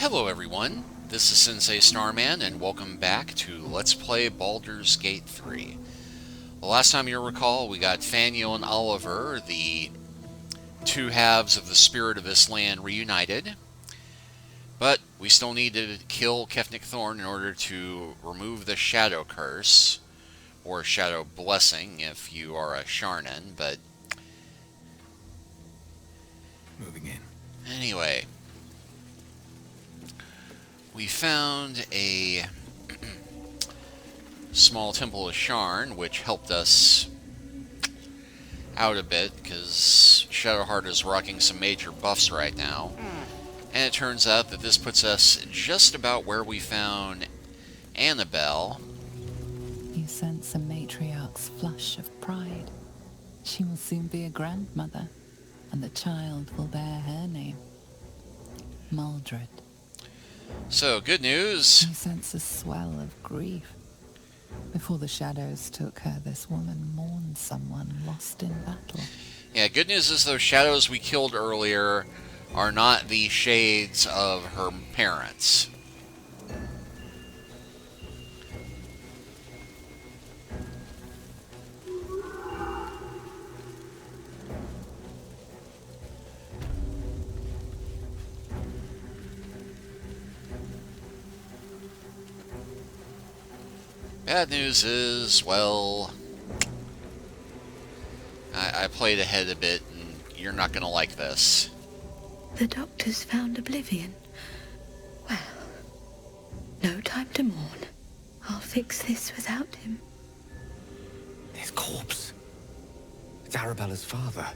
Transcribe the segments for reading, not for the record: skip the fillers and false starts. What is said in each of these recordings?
Hello everyone, this is Sensei Starman, and welcome back to Let's Play Baldur's Gate 3. The last time you'll recall, we got Faniel and Oliver, the two halves of the spirit of this land, reunited. But we still need to kill Kefnik Thorn in order to remove the Shadow Curse, or Shadow Blessing if you are a Sharnan, but... Moving in. Anyway... We found a small temple of Sharn, which helped us out a bit, because Shadowheart is rocking some major buffs right now. And it turns out that this puts us just about where we found Annabelle. You sense a matriarch's flush of pride. She will soon be a grandmother, and the child will bear her name. Maldred. So, good news. You sense a swell of grief. Before the shadows took her, this woman mourned someone lost in battle. Yeah, good news is those shadows we killed earlier are not the shades of her parents. Bad news is, well, I played ahead a bit, and you're not going to like this. The doctors found oblivion. Well, no time to mourn. I'll fix this without him. His corpse. It's Arabella's father.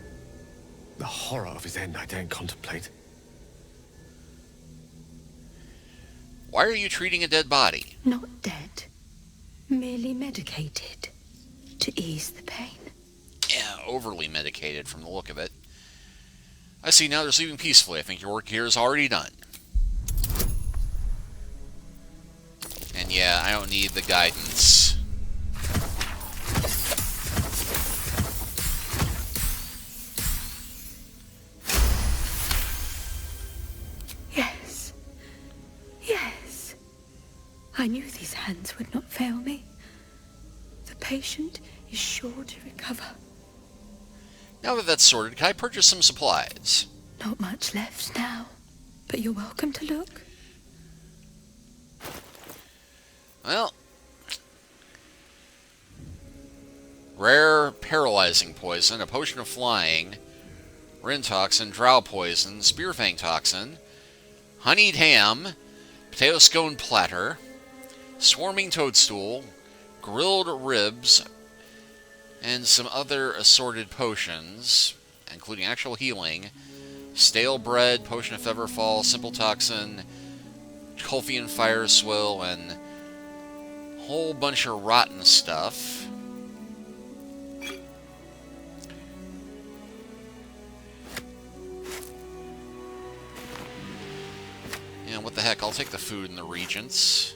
The horror of his end I daren't contemplate. Why are you treating a dead body? Not dead. Merely medicated. To ease the pain. Yeah, overly medicated from the look of it. I see now they're sleeping peacefully. I think your work here is already done. And yeah, I don't need the guidance. Yes. Yes. I knew these hands would not fail me. The patient is sure to recover. Now that that's sorted, can I purchase some supplies? Not much left now, but you're welcome to look. Well, rare paralyzing poison, a potion of flying, Rin toxin, drow poison, spearfang toxin, honeyed ham, potato scone platter, swarming toadstool, grilled ribs, and some other assorted potions, including actual healing, stale bread, potion of featherfall, simple toxin, Colfian fire swill, and a whole bunch of rotten stuff. And what the heck, I'll take the food and the regents.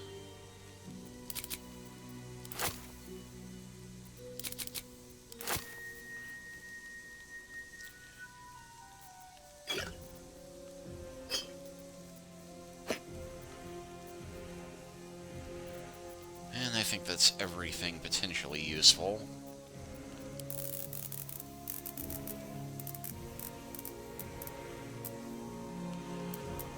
And I think that's everything potentially useful.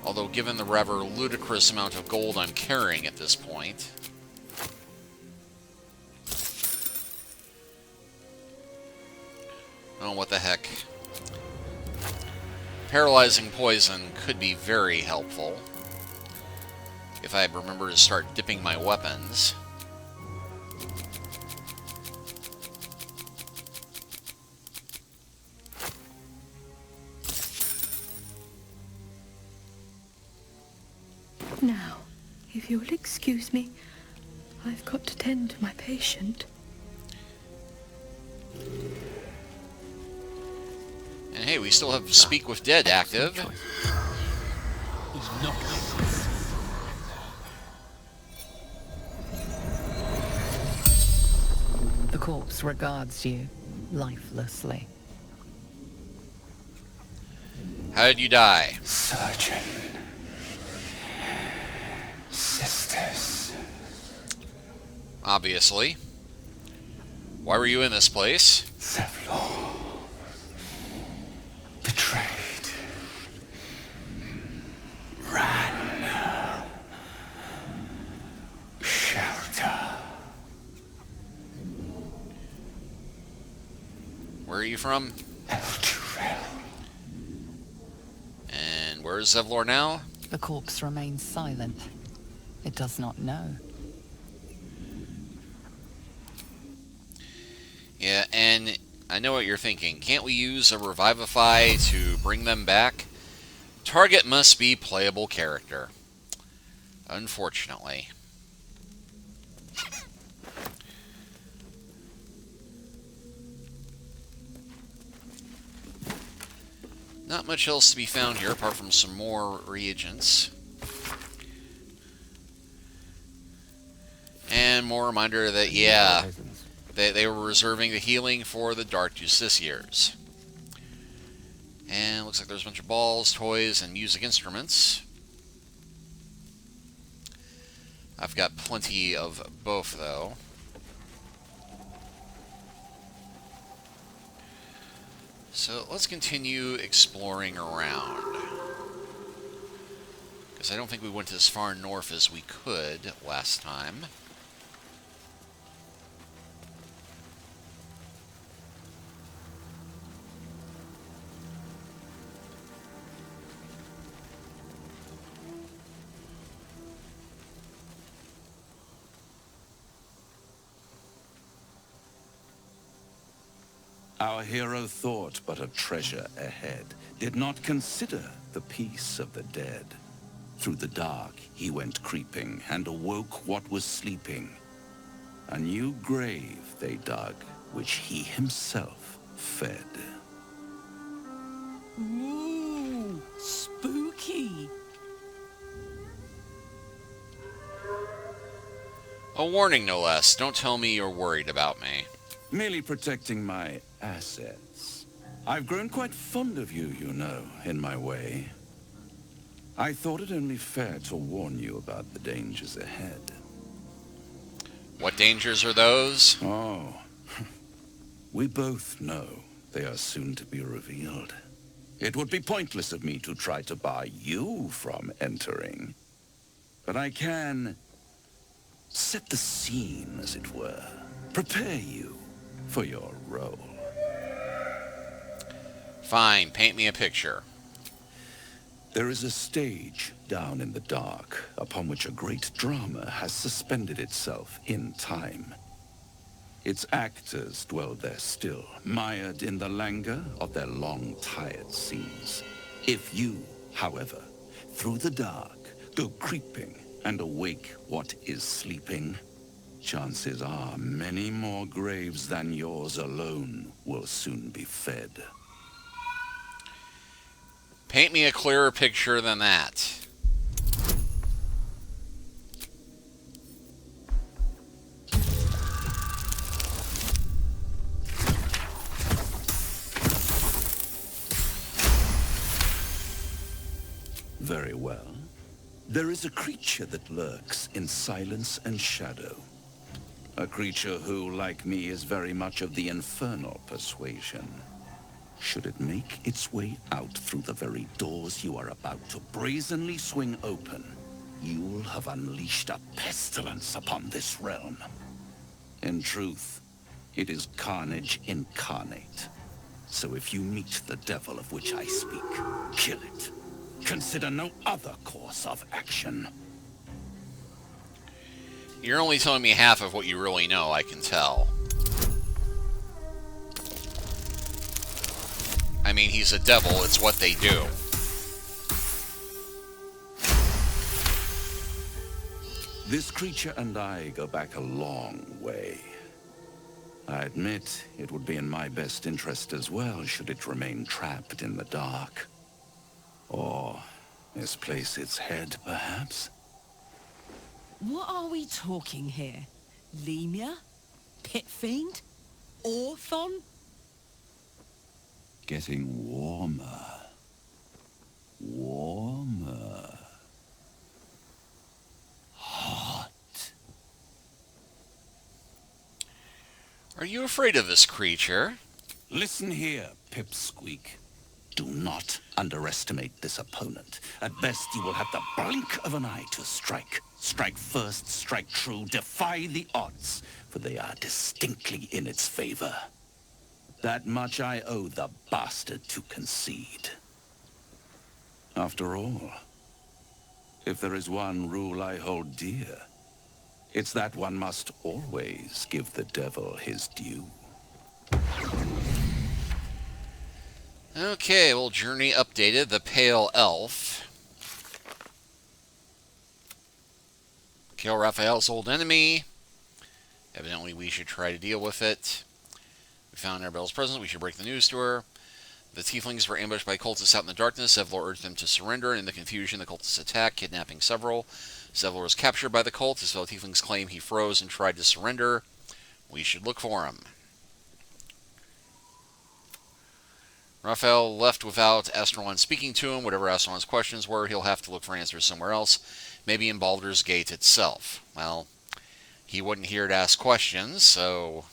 Although, given the rather ludicrous amount of gold I'm carrying at this point... Oh, what the heck. Paralyzing poison could be very helpful. If I remember to start dipping my weapons. Now, if you'll excuse me, I've got to tend to my patient. And hey, we still have Speak with Dead active. The corpse regards you lifelessly. How did you die? Surgeon. obviously. Why were you in this place? Zevlor. Betrayed. Ran. Shelter. Where are you from? Eldurel. And where is Zevlor now? The corpse remains silent. It does not know. Yeah, and I know what you're thinking. Can't we use a Revivify to bring them back? Target must be playable character. Unfortunately. Not much else to be found here apart from some more reagents. And more reminder that, yeah, they were reserving the healing for the Dark Justiciars. And looks like there's a bunch of balls, toys, and music instruments. I've got plenty of both, though. So let's continue exploring around. Because I don't think we went as far north as we could last time. Our hero thought but a treasure ahead, did not consider the peace of the dead. Through the dark he went creeping, and awoke what was sleeping. A new grave they dug, which he himself fed. Ooh, spooky. A warning, no less. Don't tell me you're worried about me. Merely protecting my assets. I've grown quite fond of you, you know, in my way. I thought it only fair to warn you about the dangers ahead. What dangers are those? Oh, we both know they are soon to be revealed. It would be pointless of me to try to bar you from entering. But I can set the scene, as it were. Prepare you for your role. Fine, paint me a picture. There is a stage down in the dark upon which a great drama has suspended itself in time. Its actors dwell there still, mired in the languor of their long, tired scenes. If you, however, through the dark, go creeping and awake what is sleeping, chances are many more graves than yours alone will soon be fed. Paint me a clearer picture than that. Very well. There is a creature that lurks in silence and shadow. A creature who, like me, is very much of the infernal persuasion. Should it make its way out through the very doors you are about to brazenly swing open, you'll have unleashed a pestilence upon this realm. In truth, it is carnage incarnate. So if you meet the devil of which I speak, kill it. Consider no other course of action. You're only telling me half of what you really know, I can tell. I mean, he's a devil, it's what they do. This creature and I go back a long way. I admit it would be in my best interest as well should it remain trapped in the dark. Or misplace its head, perhaps? What are we talking here? Lemur? Pit fiend? Orthon? Getting warmer. Warmer. Hot. Are you afraid of this creature? Listen here, Pipsqueak. Do not underestimate this opponent. At best, you will have the blink of an eye to strike. Strike first, strike true, defy the odds, for they are distinctly in its favor. That much I owe the bastard to concede. After all, if there is one rule I hold dear, it's that one must always give the devil his due. Okay, well, journey updated. The Pale Elf. Kill Raphael's old enemy. Evidently, we should try to deal with it. We found Arabella's presence. We should break the news to her. The tieflings were ambushed by cultists out in the darkness. Zevlor urged them to surrender, and in the confusion, the cultists attacked, kidnapping several. Zevlor was captured by the cult. His fellow tieflings claim he froze and tried to surrender. We should look for him. Raphael left without Astrolan speaking to him. Whatever Astrolan's questions were, he'll have to look for answers somewhere else, maybe in Baldur's Gate itself. Well, he wasn't here to ask questions, so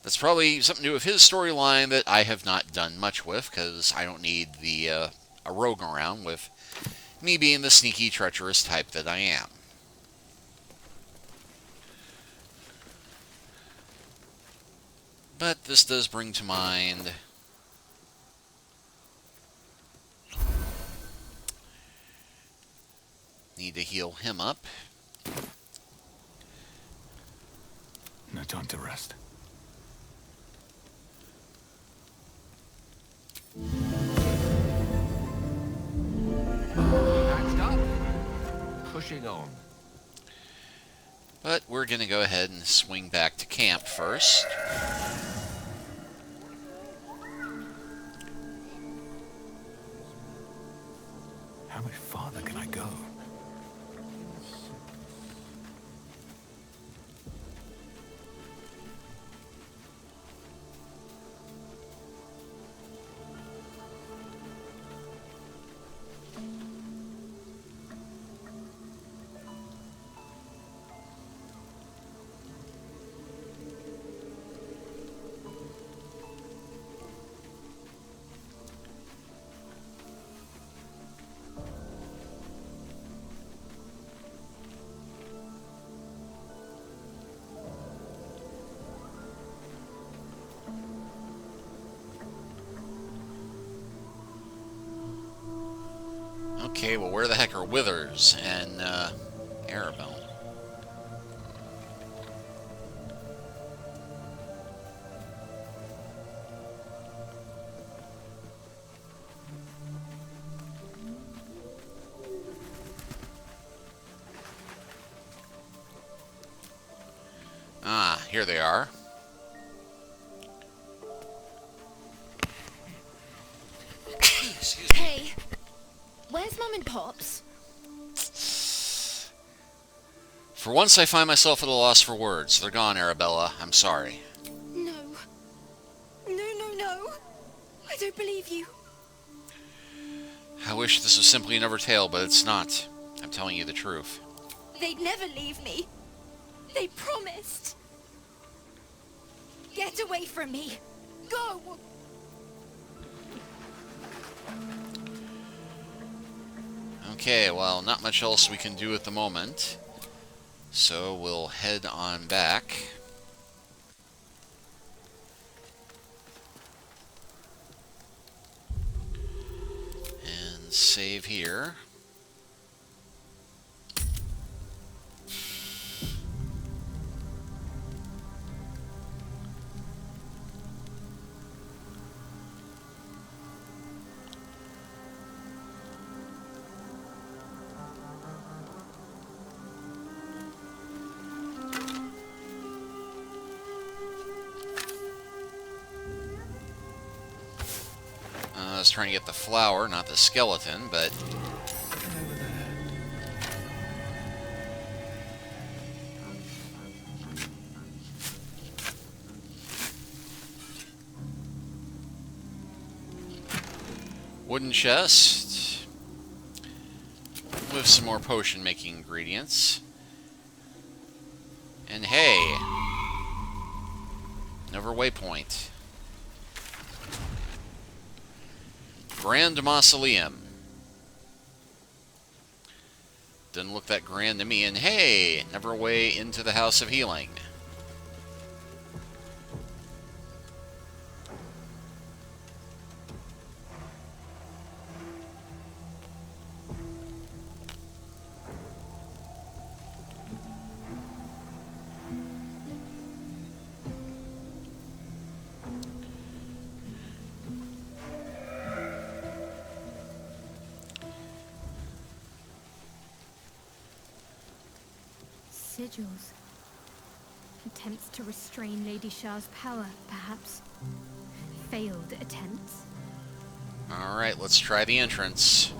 that's probably something to do with his storyline that I have not done much with, because I don't need a rogue around with me being the sneaky, treacherous type that I am. But this does bring to mind need to heal him up. No time to rest. Patched up. Pushing on. But we're going to go ahead and swing back to camp first. How much farther can I go? Okay, well, where the heck are Withers and Arabella? Ah, here they are. Excuse me. Hey, where's Mum and Pops? For once, I find myself at a loss for words. They're gone, Arabella. I'm sorry. No. No. I don't believe you. I wish this was simply another tale, but it's not. I'm telling you the truth. They'd never leave me. They promised. Get away from me. Go! Okay, well, not much else we can do at the moment. So we'll head on back. And save here. I was trying to get the flower, not the skeleton, but wooden chest with some more potion making ingredients. And hey, Another waypoint. Grand Mausoleum. Didn't look that grand to me. And hey, another way into the House of Healing. Sigils. Attempts to restrain Lady Shah's power, perhaps. Failed attempts. Alright, let's try the entrance.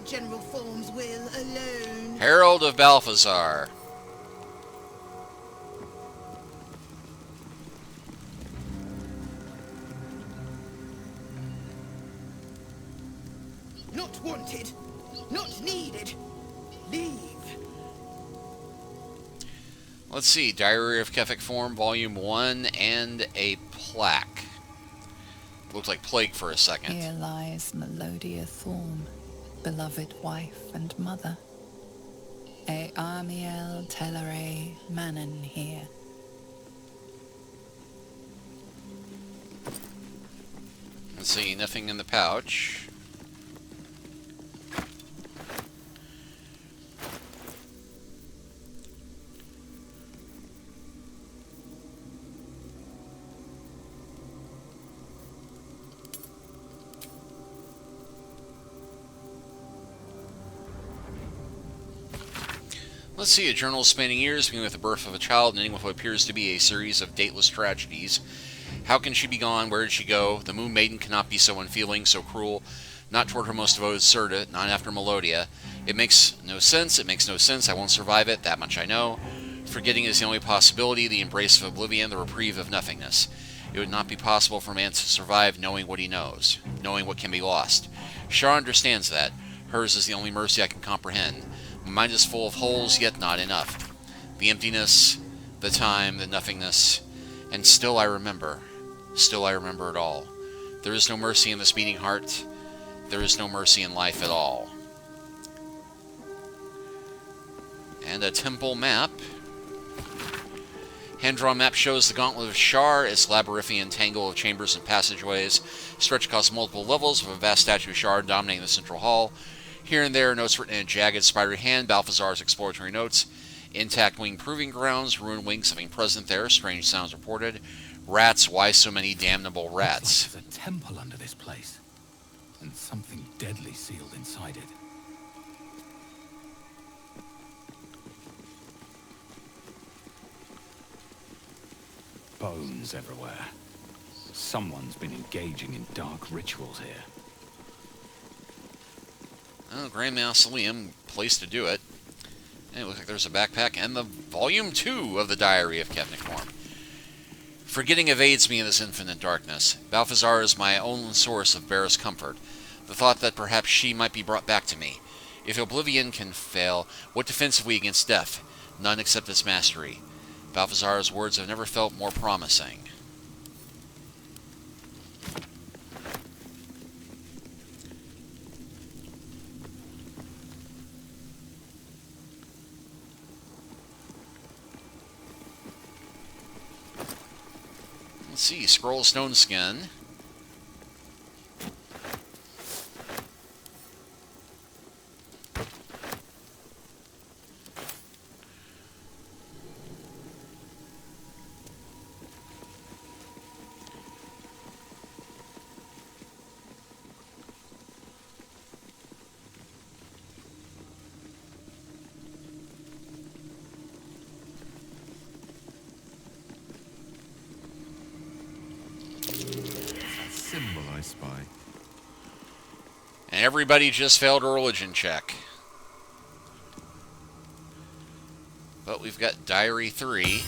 General Thorm's will alone. Herald of Balthazar. Not wanted. Not needed. Leave. Let's see. Diary of Kefik Form, Volume 1, and a plaque. Looked like plague for a second. Here lies Melodia Thorm, beloved wife and mother. E Amiel Telere Manon here. Let's see, nothing in the pouch. Let's see, a journal spanning years, beginning with the birth of a child and ending with what appears to be a series of dateless tragedies. How can she be gone? Where did she go? The Moon Maiden cannot be so unfeeling, so cruel. Not toward her most devoted Serta, not after Melodia. It makes no sense, it makes no sense, I won't survive it, that much I know. Forgetting is the only possibility, the embrace of oblivion, the reprieve of nothingness. It would not be possible for man to survive knowing what he knows, knowing what can be lost. Shar understands that. Hers is the only mercy I can comprehend. My mind is full of holes, yet not enough. The emptiness, the time, the nothingness, and still I remember. Still I remember it all. There is no mercy in this beating heart. There is no mercy in life at all. And a temple map. Hand-drawn map shows the Gauntlet of Shar, its labyrinthian tangle of chambers and passageways, stretched across multiple levels, with a vast statue of Shar dominating the central hall. Here and there, notes written in a jagged, spidery hand, Balthazar's exploratory notes. Intact wing proving grounds, ruined wings something present there, strange sounds reported. Rats, why so many damnable rats? There's a temple under this place, and something deadly sealed inside it. Bones everywhere. Someone's been engaging in dark rituals here. Oh, Grand Mausoleum, place to do it. And it looks like there's a backpack and the Volume 2 of the Diary of Kefik Form. Forgetting evades me in this infinite darkness. Balthazar is my own source of barest comfort. The thought that perhaps she might be brought back to me. If oblivion can fail, what defense have we against death? None except its mastery. Balthazar's words have never felt more promising. Let's see, Scroll Stone Skin. spy. And everybody just failed a religion check. But we've got Diary 3.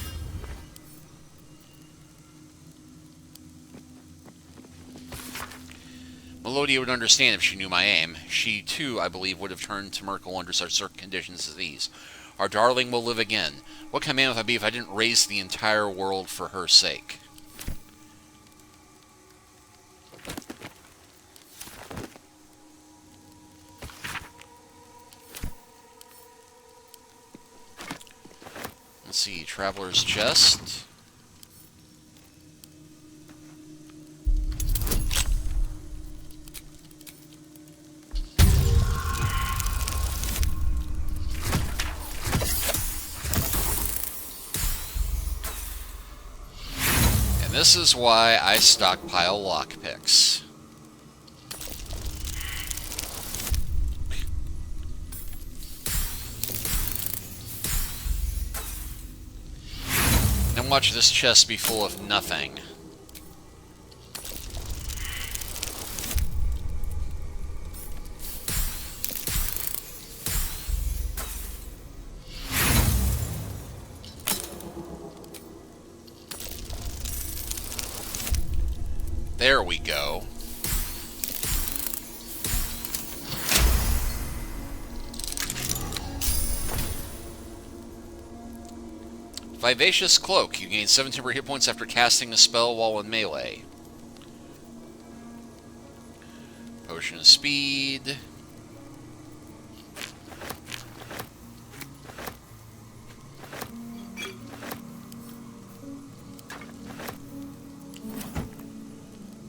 Melodia would understand if she knew my aim. She, too, I believe, would have turned to Merkel under such certain conditions as these. Our darling will live again. What kind of man would I be if I didn't raise the entire world for her sake? Let's see, Traveler's Chest. And this is why I stockpile lockpicks. And watch this chest be full of nothing. There we go. Vivacious Cloak. You gain 7 temporary hit points after casting a spell while in melee. Potion of Speed.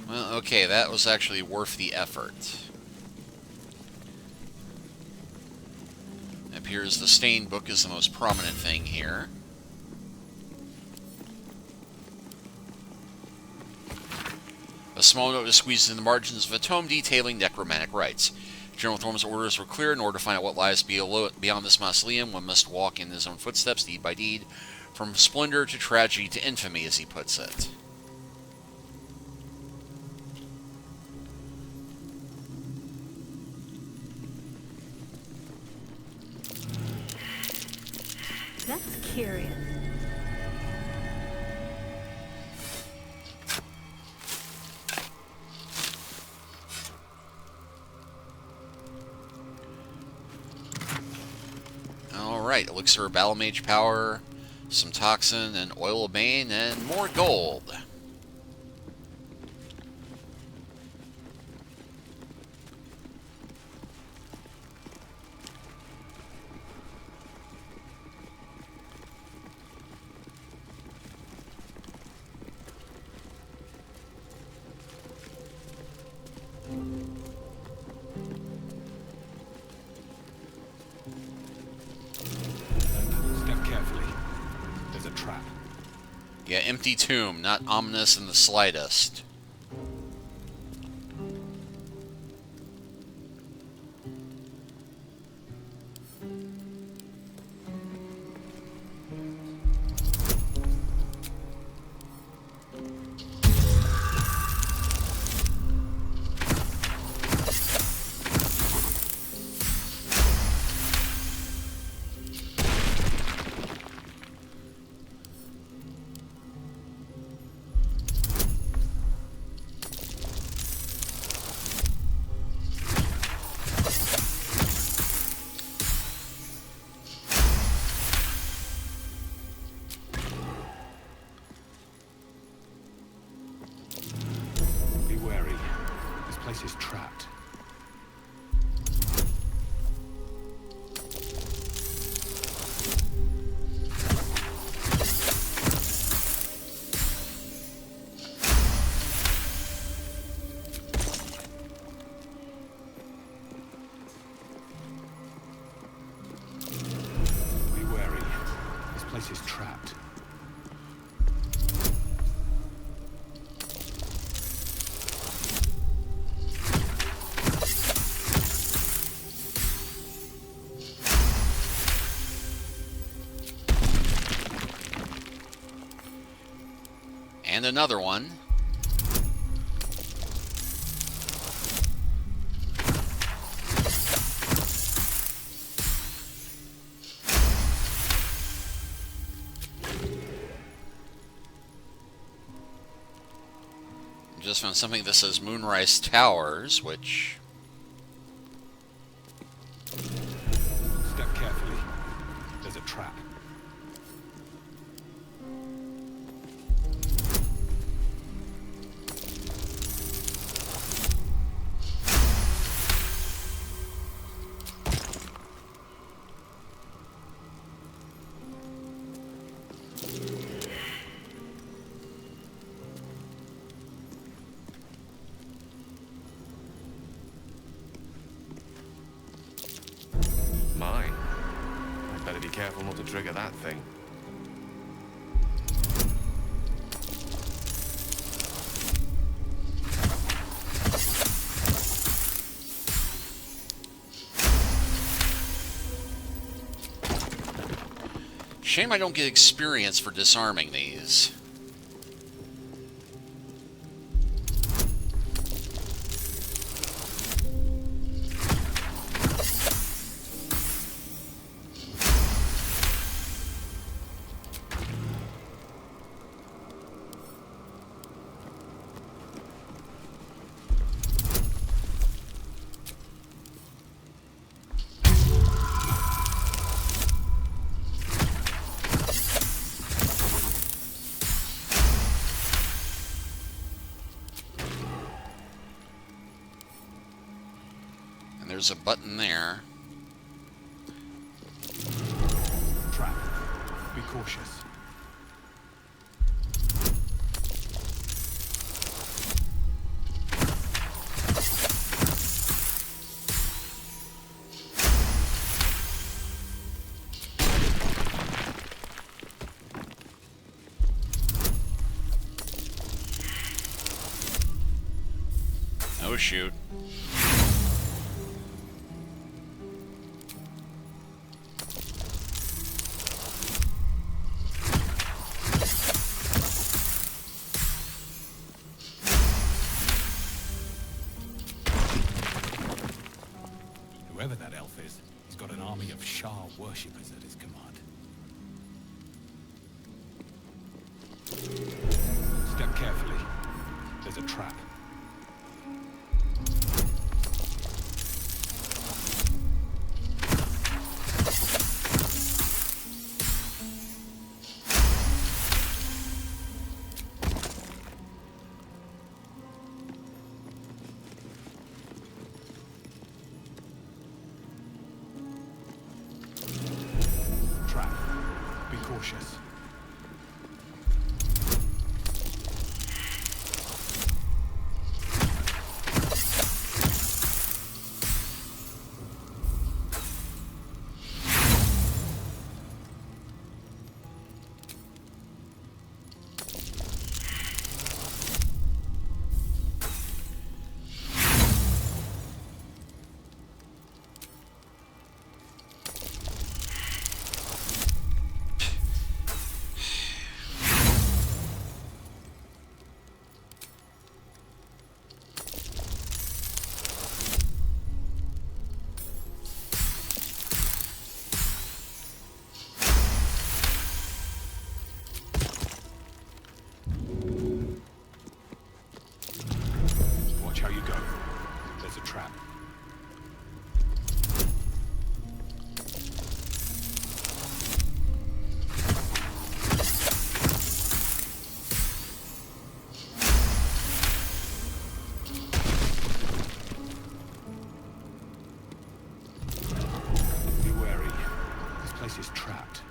Well, okay, that was actually worth the effort. It appears the Stained Book is the most prominent thing here. A small note is squeezed in the margins of a tome detailing necromantic rites. General Thorm's orders were clear. In order to find out what lies beyond this mausoleum, one must walk in his own footsteps, deed by deed, from splendor to tragedy to infamy, as he puts it. That's curious. Alright, Elixir of Battle Mage Power, some Toxin and Oil of Bane, and more gold. Step carefully. There's a trap. Yeah, empty tomb, not ominous in the slightest. Be wary. This place is trapped. Be wary. This place is trapped. And another one. just found something that says Moonrise Towers, which... Step carefully. There's a trap. Mine. I'd better be careful not to trigger that thing. Shame I don't get experience for disarming these. There's a button there. Trap. Be cautious. Oh, shoot. Whoever that elf is, he's got an army of Shah worshippers at his command. Step carefully. There's a trap. Trap. Be cautious. Watch how you go. There's a trap. Be wary. This place is trapped.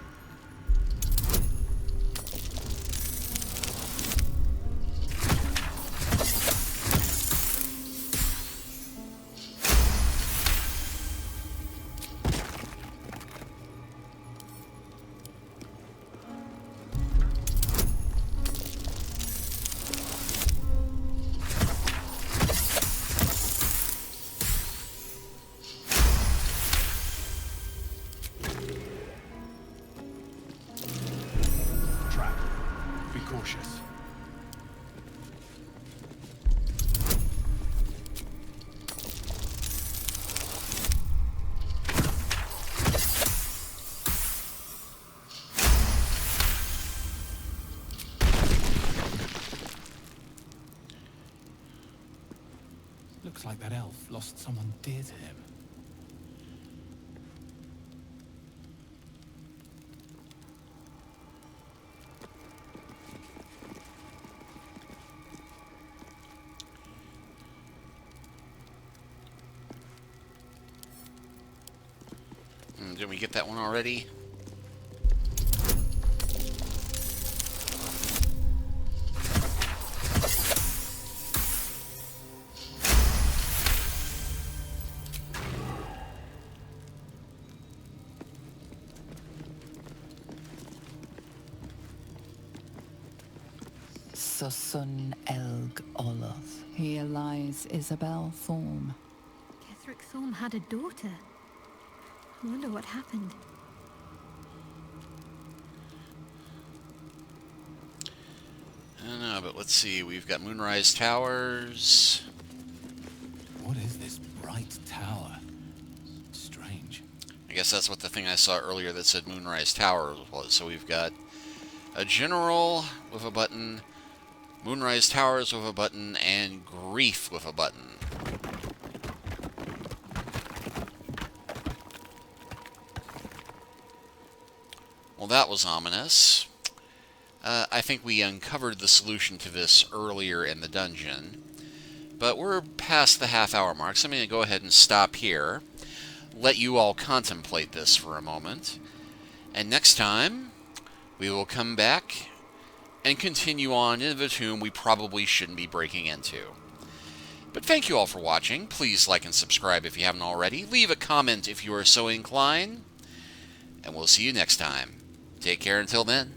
Trap. Be cautious. Looks like that elf lost someone dear to him. Did we get that one already? Susun Elg Oloth. Here lies Isabel Thorm. Ketherick Thorm had a daughter. I wonder what happened. I don't know, but let's see. We've got Moonrise Towers. What is this bright tower? Strange. I guess that's what the thing I saw earlier that said Moonrise Towers was. So we've got a General with a button, Moonrise Towers with a button, and Grief with a button. Well, that was ominous. I think we uncovered the solution to this earlier in the dungeon, but we're past the half-hour mark, so I'm going to go ahead and stop here, let you all contemplate this for a moment, and next time we will come back and continue on into the tomb we probably shouldn't be breaking into. But thank you all for watching. Please like and subscribe if you haven't already. Leave a comment if you are so inclined, and we'll see you next time. Take care until then.